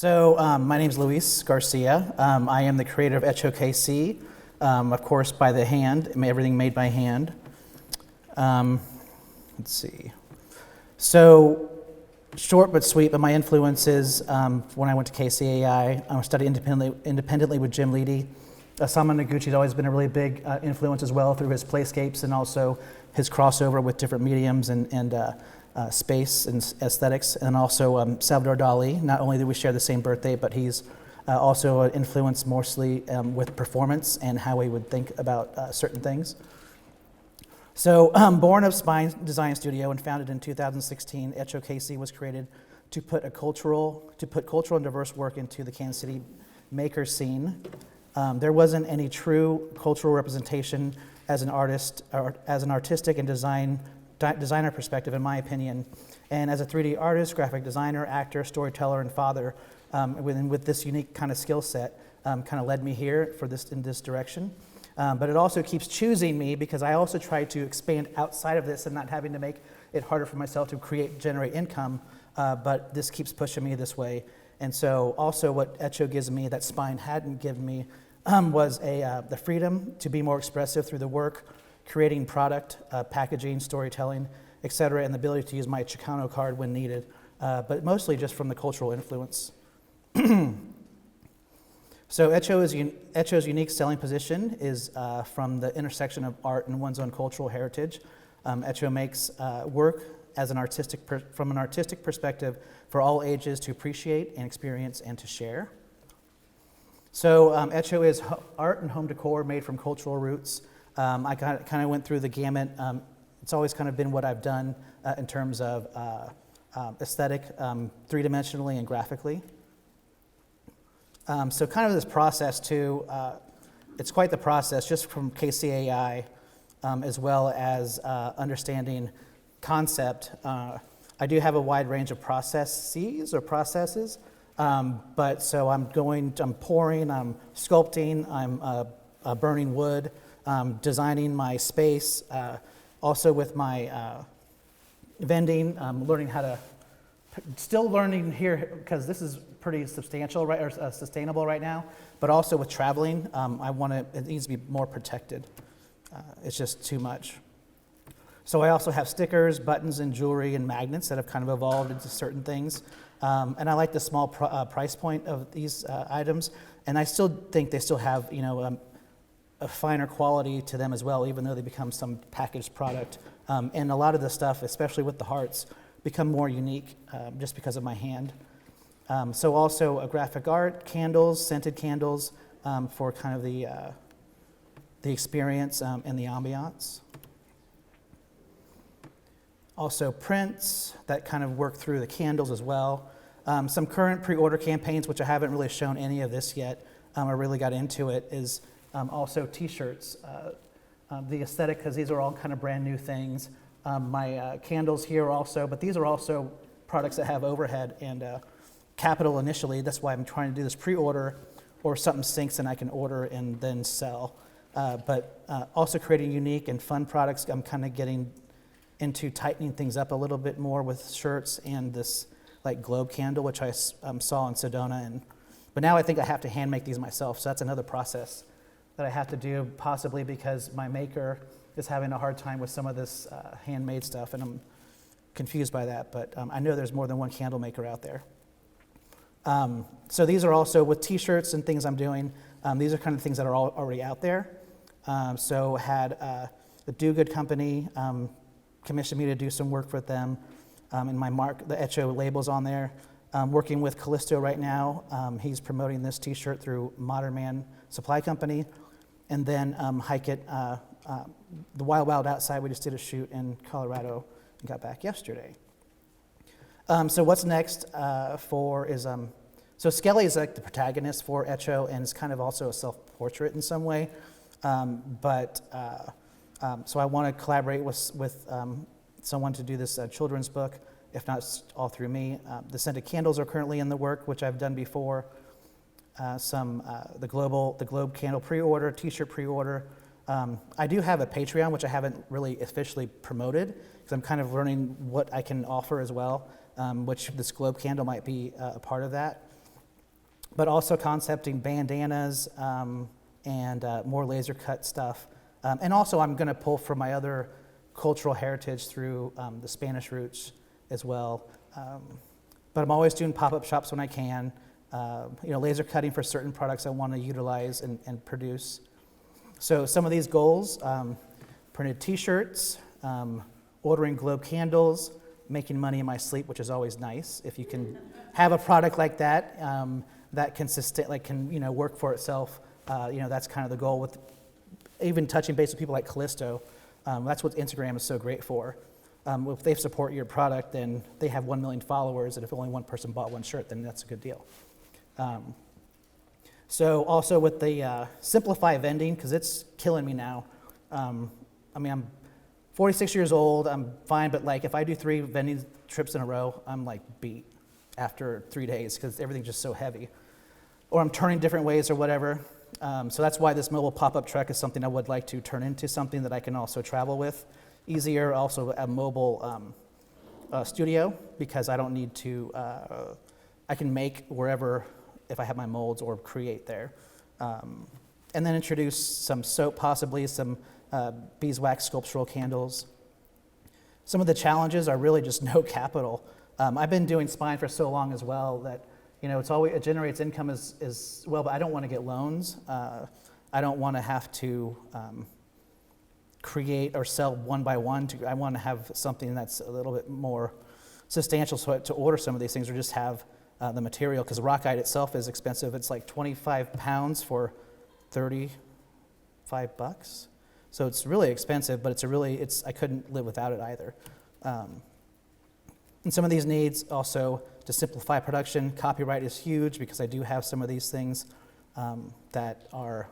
My name is Luis Garcia. I am the creator of Hecho KC, of course by the hand, everything made by hand. Let's see. So, short but sweet, but my influences when I went to KCAI, I studied independently with Jim Leedy. Sama Noguchi's always been a really big influence as well through his playscapes and also his crossover with different mediums and space and aesthetics, and also Salvador Dali. Not only do we share the same birthday, but he's also influenced mostly with performance and how we would think about certain things. So, born of Spine Design Studio and founded in 2016, Hecho KC was created to put cultural and diverse work into the Kansas City maker scene. There wasn't any true cultural representation as an artist or as an artistic and designer perspective, in my opinion. And as a 3D artist, graphic designer, actor, storyteller, and father, with this unique kind of skill set, kind of led me here in this direction. But it also keeps choosing me because I also try to expand outside of this and not having to make it harder for myself to generate income, but this keeps pushing me this way. And so also what Hecho gives me that Spine hadn't given me was the freedom to be more expressive through the work, creating product, packaging, storytelling, etc., and the ability to use my Chicano card when needed, but mostly just from the cultural influence. So Hecho's unique selling position is from the intersection of art and one's own cultural heritage. Hecho makes work from an artistic perspective for all ages to appreciate and experience and to share. So Hecho is art and home decor made from cultural roots. I kind of went through the gamut. It's always kind of been what I've done in terms of aesthetic, three-dimensionally and graphically. So kind of this process too, it's quite the process just from KCAI as well as understanding concept. I do have a wide range of processes, but so I'm pouring, I'm sculpting, I'm burning wood, designing my space, also with my vending, learning how to, still learning here because this is pretty substantial, right, or sustainable right now, but also with traveling, it needs to be more protected. It's just too much. So I also have stickers, buttons, and jewelry and magnets that have kind of evolved into certain things. And I like the small price point of these items, and I still think they still have, a finer quality to them as well, even though they become some packaged product. And a lot of the stuff, especially with the hearts, become more unique just because of my hand. So also a graphic art, candles, scented candles for kind of the experience and the ambiance. Also prints that kind of work through the candles as well. Some current pre-order campaigns, which I haven't really shown any of this yet, I really got into it, is also t-shirts. The aesthetic, because these are all kind of brand new things. My candles here also, but these are also products that have overhead and capital initially. That's why I'm trying to do this pre-order, or something syncs and I can order and then sell. But also creating unique and fun products. I'm kind of getting into tightening things up a little bit more with shirts and this like globe candle, which I saw in Sedona. But now I think I have to hand make these myself, so that's another process that I have to do, possibly because my maker is having a hard time with some of this handmade stuff, and I'm confused by that, but I know there's more than one candle maker out there. So these are also with t-shirts and things I'm doing. These are kind of things that are already out there. So had the Do Good Company commissioned me to do some work with them, and the Hecho label's on there. Working with Callisto right now. He's promoting this t-shirt through Modern Man Supply Company. And then Hike It, the Wild Wild Outside, we just did a shoot in Colorado and got back yesterday. So what's next so Skelly is like the protagonist for Hecho, and it's kind of also a self-portrait in some way. So I want to collaborate with someone to do this children's book, if not all through me. The scented candles are currently in the work, which I've done before. The Globe candle pre-order, t-shirt pre-order. I do have a Patreon, which I haven't really officially promoted, because I'm kind of learning what I can offer as well, which this globe candle might be a part of that. but also concepting bandanas and more laser cut stuff. And also I'm gonna pull from my other cultural heritage through the Spanish roots as well. But I'm always doing pop-up shops when I can. Laser cutting for certain products I want to utilize and produce. So some of these goals, printed t-shirts, ordering globe candles, making money in my sleep, which is always nice. If you can have a product like that, that can work for itself, that's kind of the goal with even touching base with people like Callisto. That's what Instagram is so great for. If they support your product, then they have 1 million followers, and if only one person bought one shirt, then that's a good deal. So also with the simplify vending, because it's killing me now. I'm 46 years old, I'm fine, but like if I do 3 vending trips in a row, I'm like beat after 3 days because everything's just so heavy. Or I'm turning different ways or whatever. So that's why this mobile pop-up truck is something I would like to turn into something that I can also travel with. Easier, also a mobile studio, because I don't need to, I can make wherever if I have my molds or create there. And then introduce some soap, possibly some beeswax sculptural candles. Some of the challenges are really just no capital. I've been doing spine for so long as well that it generates income as well, but I don't want to get loans. I don't want to have to create or sell one by one. I want to have something that's a little bit more substantial, so to order some of these things or just have the material, because rockite itself is expensive. It's like 25 pounds for $35. So it's really expensive, but I couldn't live without it either. And some of these needs also to simplify production. Copyright is huge because I do have some of these things that are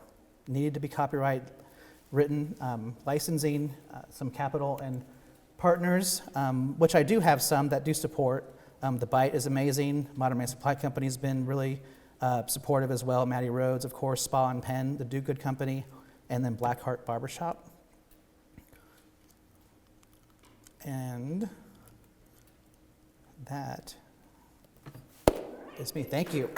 needed to be copyright written. Licensing, some capital and partners, which I do have some that do support. The Bite is amazing. Modern Man Supply Company has been really supportive as well. Matty Rhodes, of course, Spa and Pen, the Do Good Company, and then Blackheart Barbershop. And that is me. Thank you.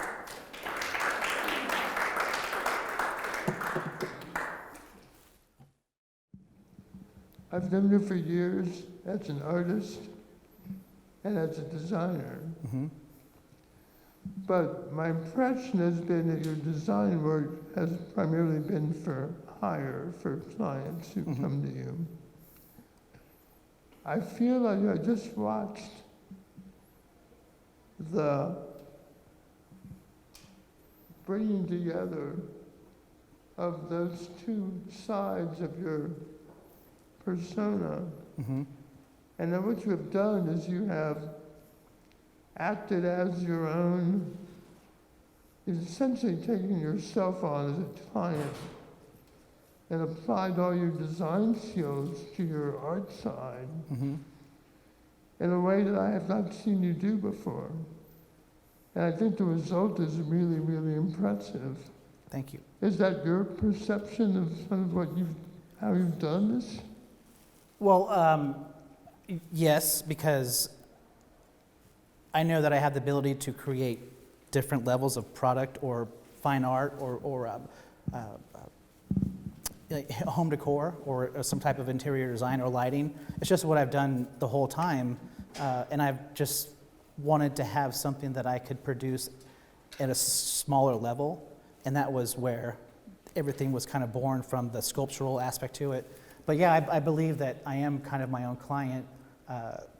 I've known you for years as an artist and as a designer. Mm-hmm. But my impression has been that your design work has primarily been for hire, for clients who Mm-hmm. come to you. I feel like I just watched the bringing together of those two sides of your persona. Mm-hmm. And then what you have done is you have acted as your own, is essentially taking yourself on as a client and applied all your design skills to your art side Mm-hmm. in a way that I have not seen you do before. And I think the result is really, really impressive. Thank you. Is that your perception of sort of how you've done this? Well, yes, because I know that I have the ability to create different levels of product or fine art or like home decor or some type of interior design or lighting. It's just what I've done the whole time, and I've just wanted to have something that I could produce at a smaller level, and that was where everything was kind of born from, the sculptural aspect to it. But yeah, I believe that I am kind of my own client,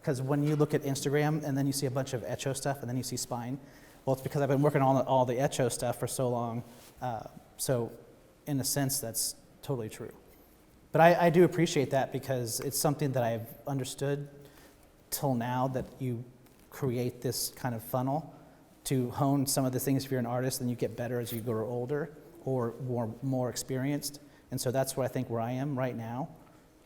because when you look at Instagram and then you see a bunch of Hecho stuff and then you see spine, well, it's because I've been working on all the Hecho stuff for so long. So in a sense, that's totally true. But I do appreciate that, because it's something that I've understood till now, that you create this kind of funnel to hone some of the things. If you're an artist, then you get better as you grow older or more experienced. And so that's where I think where I am right now.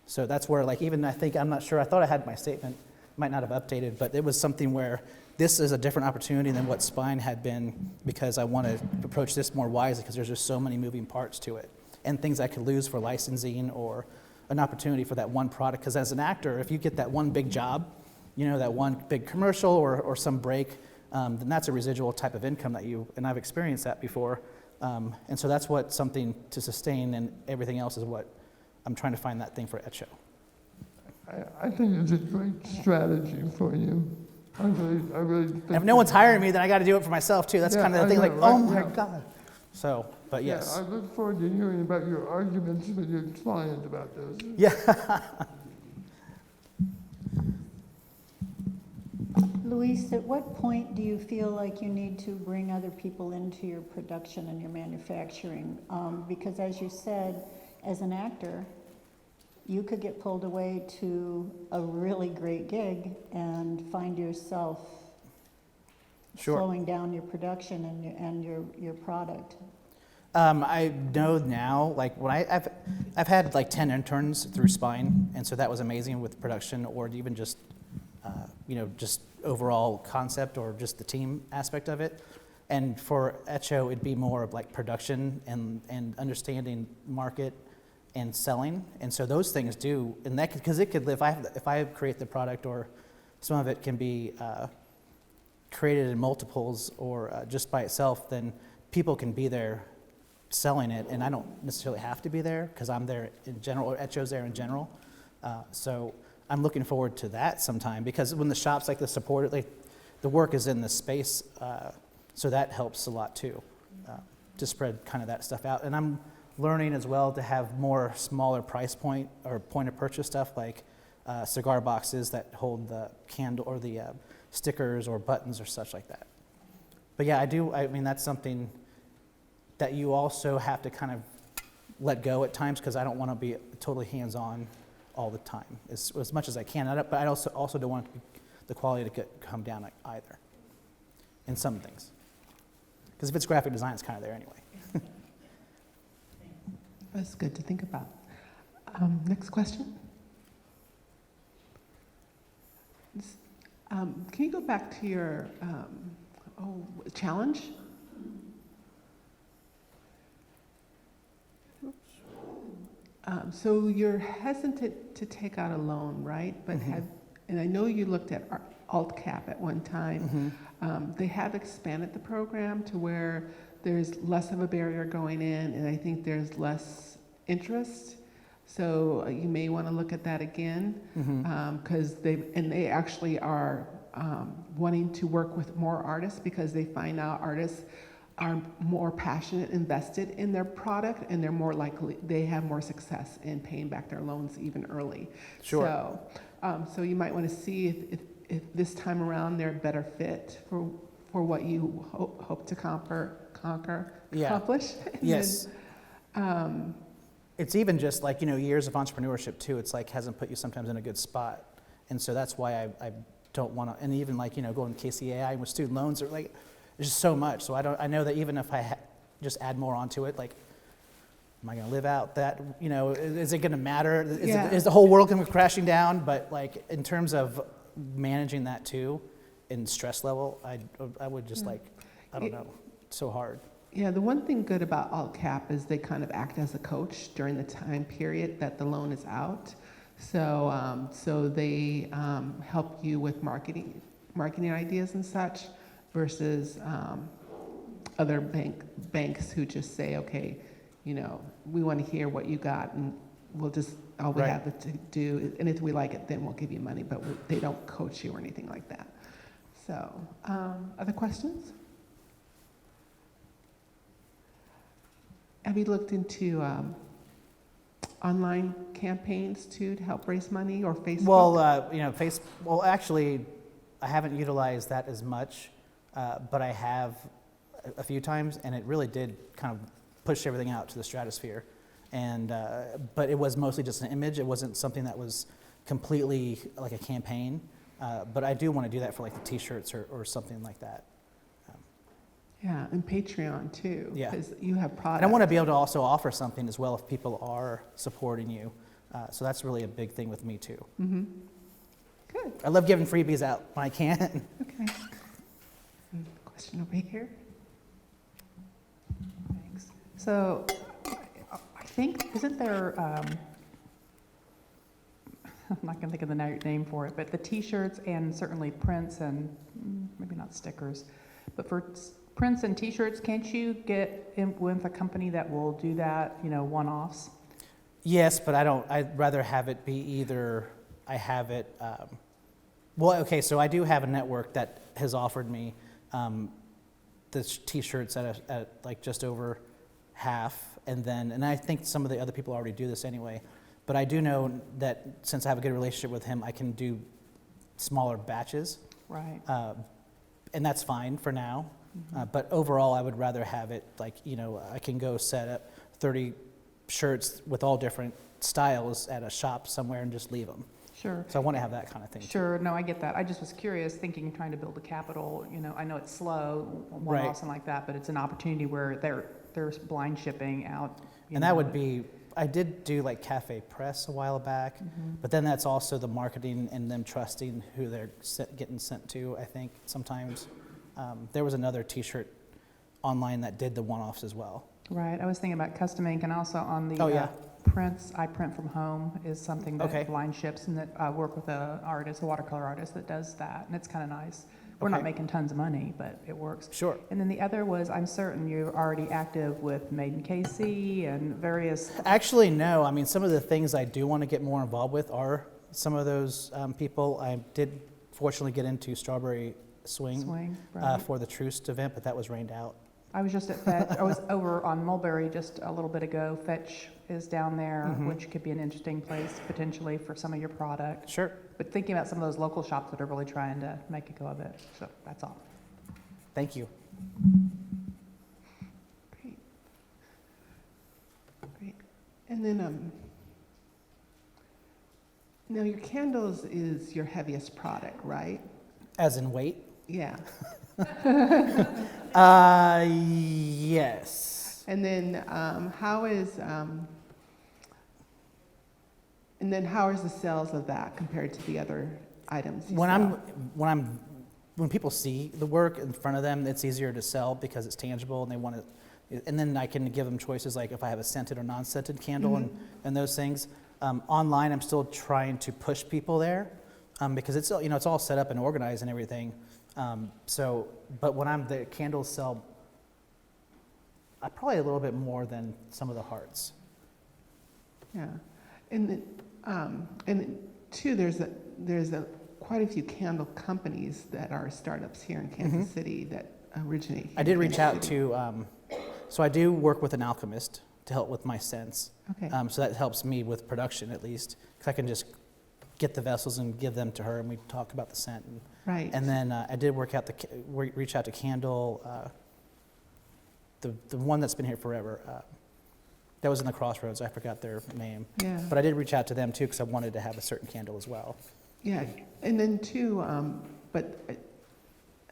So that's where, like, even I'm not sure, I thought I had my statement, might not have updated, but it was something where this is a different opportunity than what spine had been, because I want to approach this more wisely, because there's just so many moving parts to it and things I could lose for licensing or an opportunity for that one product. Because as an actor, if you get that one big job, that one big commercial or some break, then that's a residual type of income that and I've experienced that before. And so that's what something to sustain, and everything else is what I'm trying to find that thing for Hecho. I think it's a great strategy for you. I really think. And if no one's hiring me, then I got to do it for myself too. That's Yeah, kind of the I thing, know, like, right? oh my Yeah. God. So, but Yeah, yes. I look forward to hearing about your arguments with your client about this. Yeah. Luis, at what point do you feel like you need to bring other people into your production and your manufacturing? Because as you said, as an actor, you could get pulled away to a really great gig and find yourself Sure. slowing down your production and your product. I know now, like when I've had like 10 interns through Spine, and so that was amazing with production, or even just just overall concept or just the team aspect of it. And for Hecho, it'd be more of like production and understanding market and selling. And so those things do, and that because it could live. If I create the product, or some of it can be created in multiples or just by itself, then people can be there selling it, and I don't necessarily have to be there because I'm there in general, or Hecho's there in general. So I'm looking forward to that sometime, because when the shops like the support it, like the work is in the space, so that helps a lot too, to spread kind of that stuff out. And I'm learning as well to have more smaller price point or point of purchase stuff, like cigar boxes that hold the candle or the stickers or buttons or such like that. But yeah, I mean, that's something that you also have to kind of let go at times, because I don't want to be totally hands-on all the time, as much as I can. But I also don't want the quality to come down either in some things. Because if it's graphic design, it's kind of there anyway. That's good to think about. Next question. Can you go back to your challenge? So you're hesitant to take out a loan, right? But Mm-hmm. and I know you looked at alt cap at one time. Mm-hmm. They have expanded the program to where there's less of a barrier going in, and I think there's less interest. So you may want to look at that again, because they actually are wanting to work with more artists, because they find out artists are more passionate, invested in their product, and they're more likely, they have more success in paying back their loans even early. Sure. So you might want to see if this time around they're a better fit for what you hope to accomplish. Yes. It's even just like, years of entrepreneurship too. It's like hasn't put you sometimes in a good spot. And so that's why I don't want to, and even like, going to KCAI with student loans, or like, there's just so much. So I know that even if I just add more onto it, like, am I going to live out that, is it going to matter? Is the whole world going to be crashing down? But like, in terms of managing that too, in stress level, I would just like, I don't know, it's so hard. Yeah, the one thing good about alt cap is they kind of act as a coach during the time period that the loan is out. So they help you with marketing ideas and such, versus other banks who just say, okay, we want to hear what you got, and we'll just, all we have to do, and if we like it, then we'll give you money, but they don't coach you or anything like that. So, other questions? Have you looked into online campaigns too to help raise money, or Facebook? Well, well, actually, I haven't utilized that as much, but I have a few times, and it really did kind of push everything out to the stratosphere. And but it was mostly just an image. It wasn't something that was completely like a campaign. But I do want to do that for like the T-shirts or something like that. Yeah, and Patreon too. Yeah. Because you have products. And I want to be able to also offer something as well if people are supporting you. So that's really a big thing with me too. Mm-hmm. Good. I love giving freebies out when I can. Okay. Question over here. Thanks. So I think, isn't there, I'm not going to think of the name for it, but the T-shirts and certainly prints and maybe not stickers, but for prints and T-shirts, can't you get in with a company that will do that, one-offs? Yes, but I'd rather have it be either I have it, well, okay, so I do have a network that has offered me the T-shirts at like just over half, and I think some of the other people already do this anyway, but I do know that since I have a good relationship with him, I can do smaller batches, Right. and that's fine for now. But overall, I would rather have it like, I can go set up 30 shirts with all different styles at a shop somewhere and just leave them. Sure. So I want to have that kind of thing. too. Sure, no, I get that. I just was curious, trying to build a capital, I know it's slow, one-offs and like that, but it's an opportunity where there's blind shipping out. And that would be, I did do like Cafe Press a while back, but then that's also the marketing and them trusting who they're getting sent to, I think, sometimes. There was another T-shirt online that did the one-offs as well. Right, I was thinking about custom ink, and also on the Oh, yeah. prints, I print from home is something that Okay. blind ships, and that I work with a watercolor artist that does that, and it's kind of nice. We're not Okay. making tons of money, but it works. Sure. And then the other was, I'm certain you're already active with Made in KC and various. Actually, no. I mean, some of the things I do want to get more involved with are some of those people. I did fortunately get into Strawberry Swing, Right. for the Troost event, but that was rained out. I was just at Fetch. I was over on Mulberry just a little bit ago. Fetch is down there, which could be an interesting place potentially for some of your product. Sure. But thinking about some of those local shops that are really trying to make a go of it. So that's all. Thank you. Great. Great. And then, now your candles is your heaviest product, right? As in weight? Yeah. Yes. And then how is the sales of that compared to the other items? When people see the work in front of them, it's easier to sell because it's tangible and they want to, and then I can give them choices like if I have a scented or non-scented candle and those things. Online, I'm still trying to push people there because it's all set up and organized and everything. But when the candles sell probably a little bit more than some of the hearts. Yeah, and then too, there's quite a few candle companies that are startups here in Kansas City that originate here I did in reach Kansas out City. to, so I do work with an alchemist to help with my scents. Okay. So that helps me with production at least, because I can just get the vessels and give them to her, and we talk about the scent. Right. And then I did reach out to Candle, the one that's been here forever. That was in the Crossroads. I forgot their name. Yeah. But I did reach out to them too because I wanted to have a certain candle as well. Yeah, and then too, and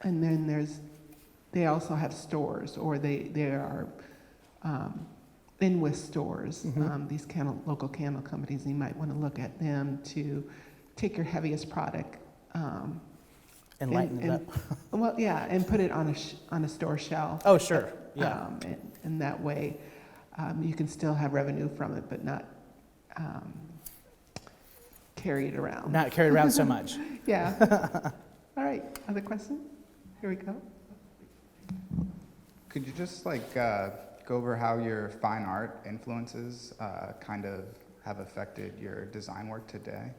then they also have stores, or they are in with stores. These local candle companies, and you might want to look at them to take your heaviest product. And lighten it up. Well, yeah, and put it on a store shelf. Oh, sure. Yeah. And that way, you can still have revenue from it, but not carry it around. Not carried around so much. Yeah. All right. Other question? Here we go. Could you just go over how your fine art influences kind of have affected your design work today?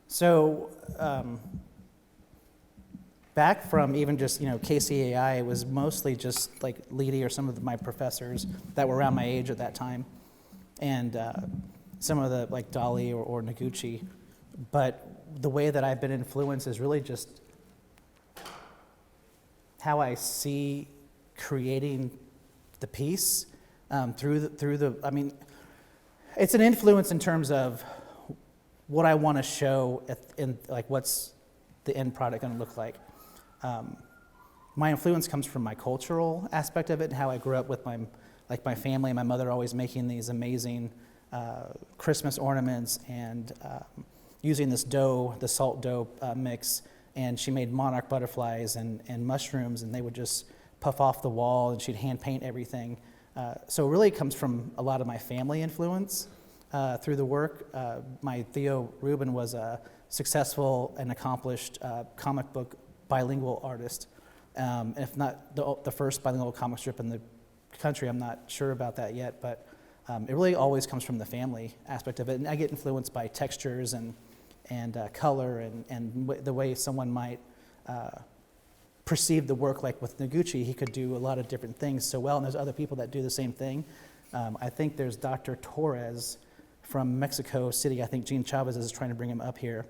So back from even just, KCAI, it was mostly just like Leedy or some of my professors that were around my age at that time. And some of the like Dali or Noguchi. But the way that I've been influenced is really just how I see creating the piece through the. I mean, it's an influence in terms of what I want to show in like what's the end product going to look like. My influence comes from my cultural aspect of it and how I grew up with my family and my mother always making these amazing Christmas ornaments and using this dough, the salt dough mix, and she made monarch butterflies and mushrooms, and they would just puff off the wall, and she'd hand paint everything. So it really comes from a lot of my family influence. through the work. My Theo Rubin was a successful and accomplished comic book bilingual artist. If not the first bilingual comic strip in the country, I'm not sure about that yet, but it really always comes from the family aspect of it. And I get influenced by textures and color and the way someone might perceive the work. Like with Noguchi, he could do a lot of different things so well, and there's other people that do the same thing. I think there's Dr. Torres from Mexico City. I think Gene Chavez is trying to bring him up here.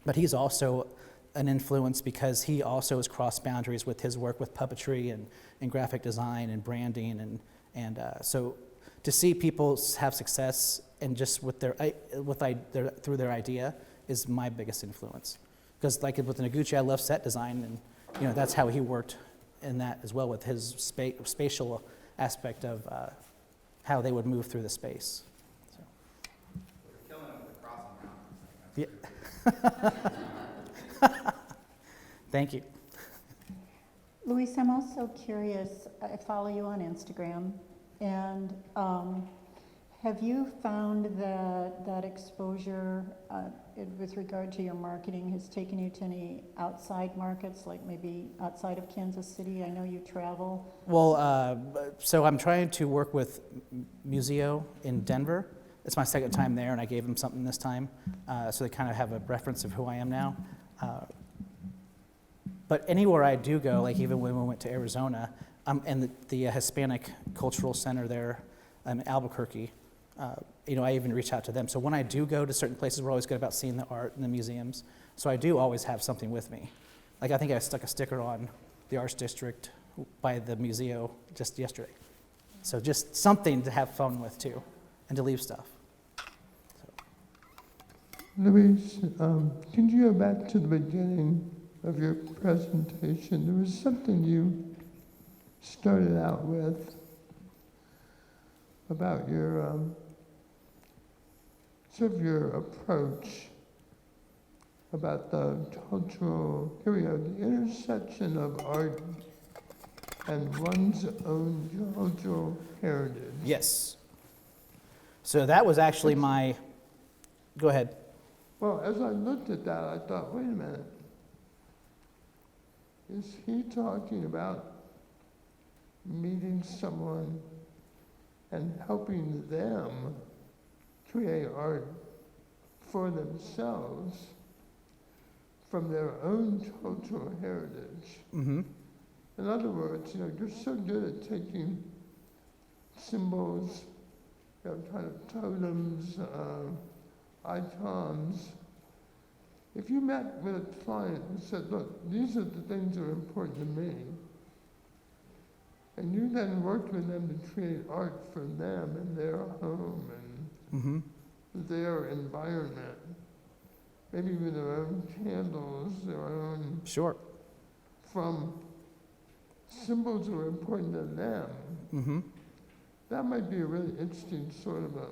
But he's also an influence because he also has crossed boundaries with his work with puppetry and graphic design and branding. And so to see people have success and just with through their idea is my biggest influence. Because like with Noguchi, I love set design, and that's how he worked in that as well with his spatial aspect of how they would move through the space. So. You're killing them with the crossing mountains. Yeah. Thank you. Luis, I'm also curious, I follow you on Instagram, and have you found that exposure with regard to your marketing has taken you to any outside markets, like maybe outside of Kansas City? I know you travel. Well, so I'm trying to work with Museo in Denver. It's my second time there, and I gave them something this time, so they kind of have a reference of who I am now. But anywhere I do go, like even when we went to Arizona, and the Hispanic Cultural Center there in Albuquerque, I even reach out to them. So when I do go to certain places, we're always good about seeing the art in the museums. So I do always have something with me. Like I think I stuck a sticker on the Arts District by the Museo just yesterday. So just something to have fun with too, and to leave stuff. Luis, can you go back to the beginning of your presentation? There was something you started out with about your sort of your approach about the cultural, here we go, the intersection of art and one's own cultural heritage. Yes. So that was actually my, go ahead. Well, as I looked at that, I thought, wait a minute. Is he talking about meeting someone and helping them create art for themselves from their own cultural heritage? Mm-hmm. In other words, you're so good at taking symbols, kind of totems, icons. If you met with a client and said, look, these are the things that are important to me, and you then worked with them to create art for them in their home and Mm-hmm. their environment, maybe with their own candles, their own, Sure. from symbols that are important to them, Mm-hmm. that might be a really interesting sort of a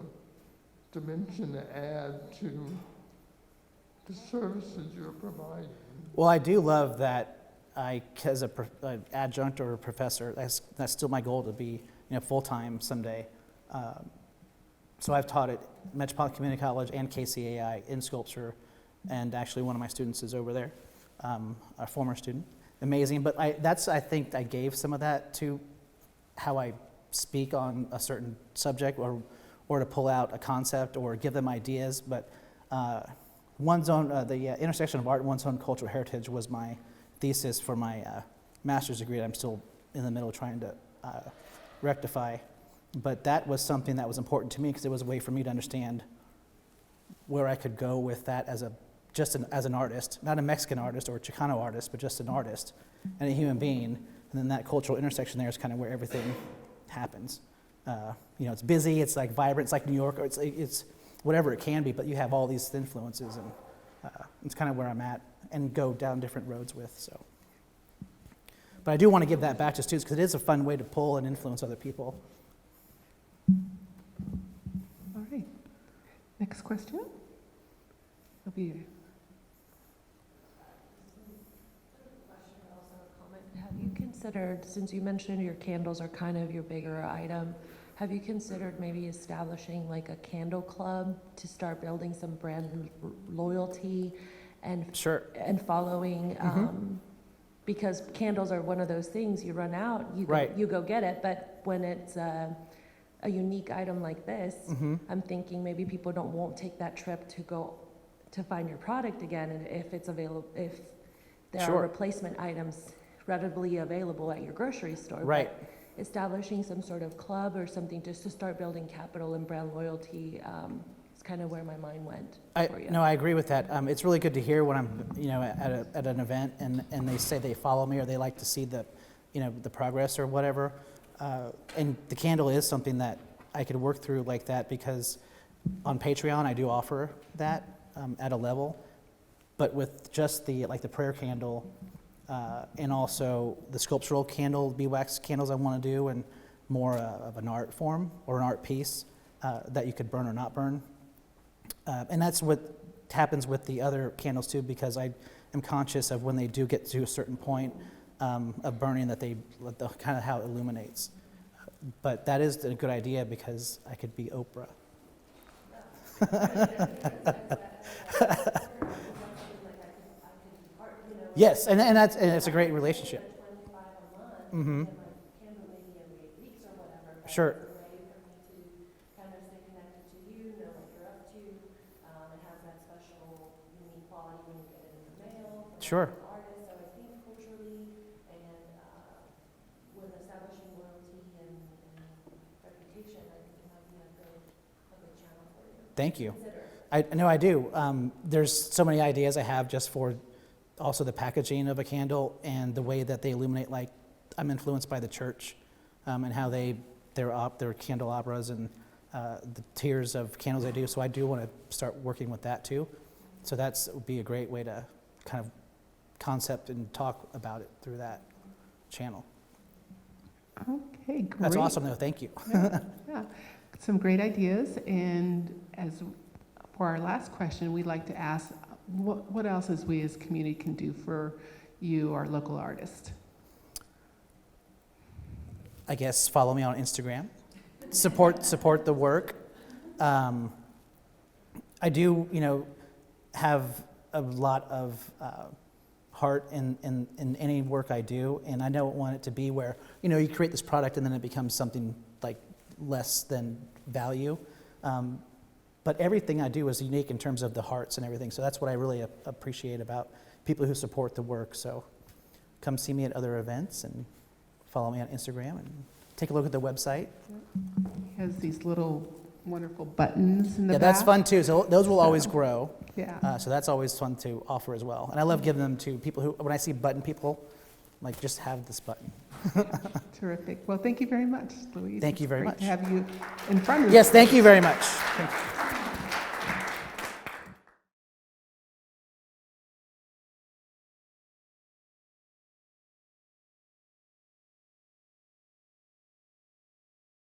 dimension to add to the services you're providing. Well, I do love that as an adjunct or a professor, that's still my goal to be, full-time someday. So I've taught at Metropolitan Community College and KCAI in sculpture, and actually one of my students is over there, a former student. Amazing, but I think I gave some of that to how I speak on a certain subject, or to pull out a concept or give them ideas. But one's own, the intersection of art and one's own cultural heritage was my thesis for my master's degree that I'm still in the middle of trying to rectify. But that was something that was important to me because it was a way for me to understand where I could go with that as an artist, not a Mexican artist or a Chicano artist, but just an artist and a human being. And then that cultural intersection there is kind of where everything happens. It's busy, it's like vibrant, it's like New York, or it's whatever it can be, but you have all these influences, and it's kind of where I'm at and go down different roads with. So, but I do want to give that back to students because it is a fun way to pull and influence other people. All right. Next question. Over here. Have you considered, since you mentioned your candles are kind of your bigger item, have you considered maybe establishing like a candle club to start building some brand loyalty and Sure. and following? Because candles are one of those things, you run out, Right. you go get it, but when it's a unique item like this, I'm thinking maybe people won't take that trip to go to find your product again, and if it's available, if there Sure. are replacement items readily available at your grocery store. Right. But establishing some sort of club or something just to start building capital and brand loyalty is kind of where my mind went for you. No, I agree with that. It's really good to hear when I'm, at an event and they say they follow me or they like to see the, the progress or whatever. And the candle is something that I could work through like that because on Patreon I do offer that at a level, but with just the prayer candle and also the sculptural candle, beeswax candles I want to do, and more of an art form or an art piece that you could burn or not burn. And that's what happens with the other candles too, because I am conscious of when they do get to a certain point of burning that kind of how it illuminates. But that is a good idea because I could be Oprah. Yes, and it's a great relationship. Mm-hmm. Sure. Sure. Artist, so I think culturally and with establishing loyalty and reputation, I think it might be a good channel for you. Thank you. Consider. I do. There's so many ideas I have just for also the packaging of a candle and the way that they illuminate. Like I'm influenced by the church and how their candelabras and the tiers of candles they do. So I do want to start working with that too. So would be a great way to kind of concept and talk about it through that channel. Okay, great. That's awesome though, thank you. Yeah, some great ideas. And for our last question, we'd like to ask, what else as we as community can do for you, our local artist? I guess follow me on Instagram. Support the work. I do, have a lot of heart in any work I do, and I don't want it to be where, you create this product and then it becomes something like less than value. But everything I do is unique in terms of the hearts and everything, so that's what I really appreciate about people who support the work. So come see me at other events and follow me on Instagram and take a look at the website. He has these little wonderful buttons in the Yeah, back. that's fun too, so those will always grow. Yeah. So that's always fun to offer as well. And I love giving them to people who, when I see button people, like just have this button. Terrific. Well, thank you very much, Louise. Thank you very Great much. to have you in front of us. Yes, thank you very much. Thank you.